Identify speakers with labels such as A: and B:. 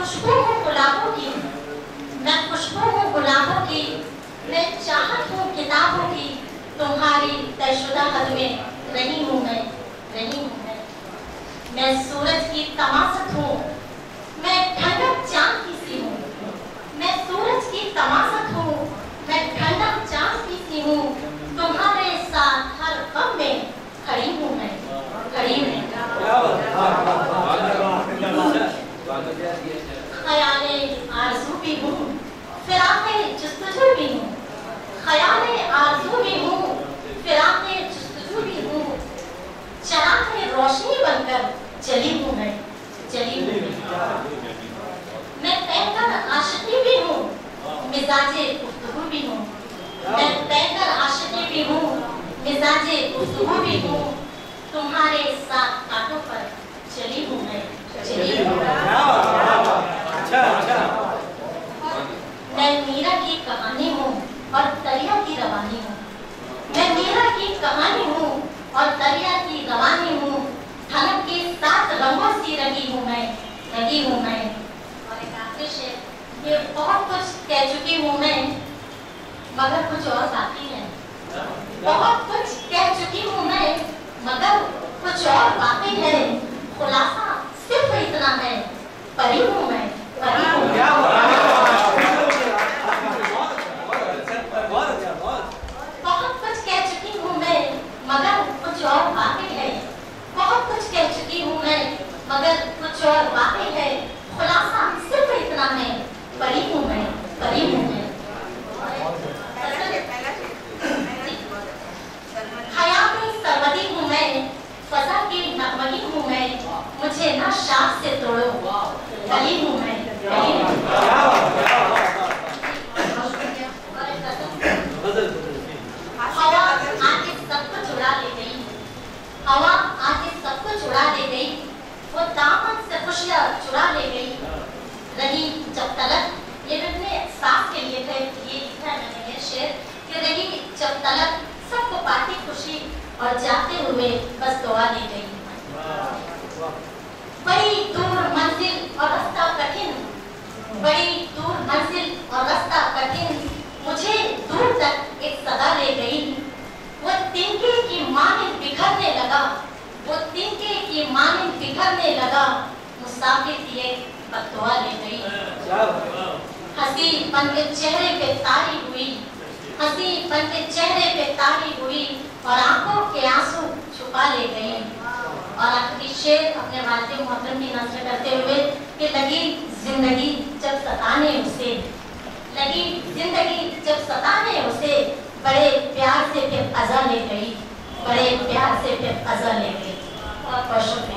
A: खुशबू हूँ गुलाबों की, मैं खुशबू हूँ गुलाबों की, मैं चाहत हूँ किताबों की, तुम्हारी तयशुदा हद में रही हूँ मैं, रही हूँ मैं सूरज की तमासत हूँ, मैं ठंडक चांद की सी हूँ, मैं सूरज की तमासत हूँ, मैं ठंडक चांद की सी हूँ, तुम्हारे साथ हर गम में खड़ी हूँ मैं, खड़ी हूँ। ख्याले आरज़ू भी हूँ, फिराक़े जुस्तजू भी हूँ, ख्याले आरज़ू भी हूँ, फिराक़े जुस्तजू भी हूँ, चराग़े रोशनी बनकर चली हूँ मैं, चली हूँ मैं तैरकर आशिकी भी हूँ, मिजाजे गुफ्तगू भी हूँ, मैं तैरकर आशिकी भी हूँ, मिजाजे गुफ्तगू भी हूँ, तुम्हारे साथ कांटों पर चली हूँ मैं, चली हूँ। मैं मीरा की कहानी हूँ और दरिया की रवानी हूँ, मैं मीरा की कहानी हूँ और दरिया की रवानी हूँ, धनक के साथ रंगों सी रही हूँ मैं, रही हूँ मैं। और एक आखिरी शेर, ये बहुत कुछ कह चुकी हूँ मैं, मगर कुछ और बाकी है, बहुत कुछ कह चुकी हूँ मैं, मगर कुछ और बाकी है, खुलासा सिर्फ इतना है, परी हूँ मैं, परी हूँ। बहुत कुछ कह चुकी हूँ मैं, मगर कुछ और बाकी है, बहुत कुछ कह चुकी हूँ मैं, मगर कुछ और बाकी है, खुलासा सिर्फ इतना है, परी हूँ मैं, परी हूँ मैं। हयात सरवदी हूँ मैं, फजा की नगमगी हूँ मैं, मुझे ना शाख से तोड़ो, कली हूँ मैं, कली हूँ। हवा आके सब कुछ उड़ा ले गई, हवा आके सब कुछ उड़ा ले गई, वो दामन से खुशियाँ चुरा ले गई, रही जब तलक, ये मैंने साफ के लिए थे, ये लिखा है मैंने ये शेर, कि रही जब तलक सबको पाती खुशी और जाते हुए बस दुआ ले गई। बड़ी दूर मंजिल और रास्ता कठिन, बड़ी दूर मंजिल और रास्ता कठिन, मुझे दूर तक एक सदा ले गई, वो तिनके की मानिंद बिखरने लगा, वो तिनके की मानिंद बिखरने लगा, मुसाफिर की एक बद्दुआ ले गई। हंसी पन के चेहरे पे तारी हुई, हंसी पन के चेहरे पे तारी हुई और आंखों के आंसू छुपा ले गई। और आखिरी शेर अपने वालिद मोहतरम की नज़र करते हुए कि लगी जिंदगी जब सताने उसे, लगी जिंदगी जब सताने उसे, बड़े प्यार से फिर अज़ा ले गई, बड़े प्यार से फिर अज़ा ले गई। बहुत बहुत शुक्रिया।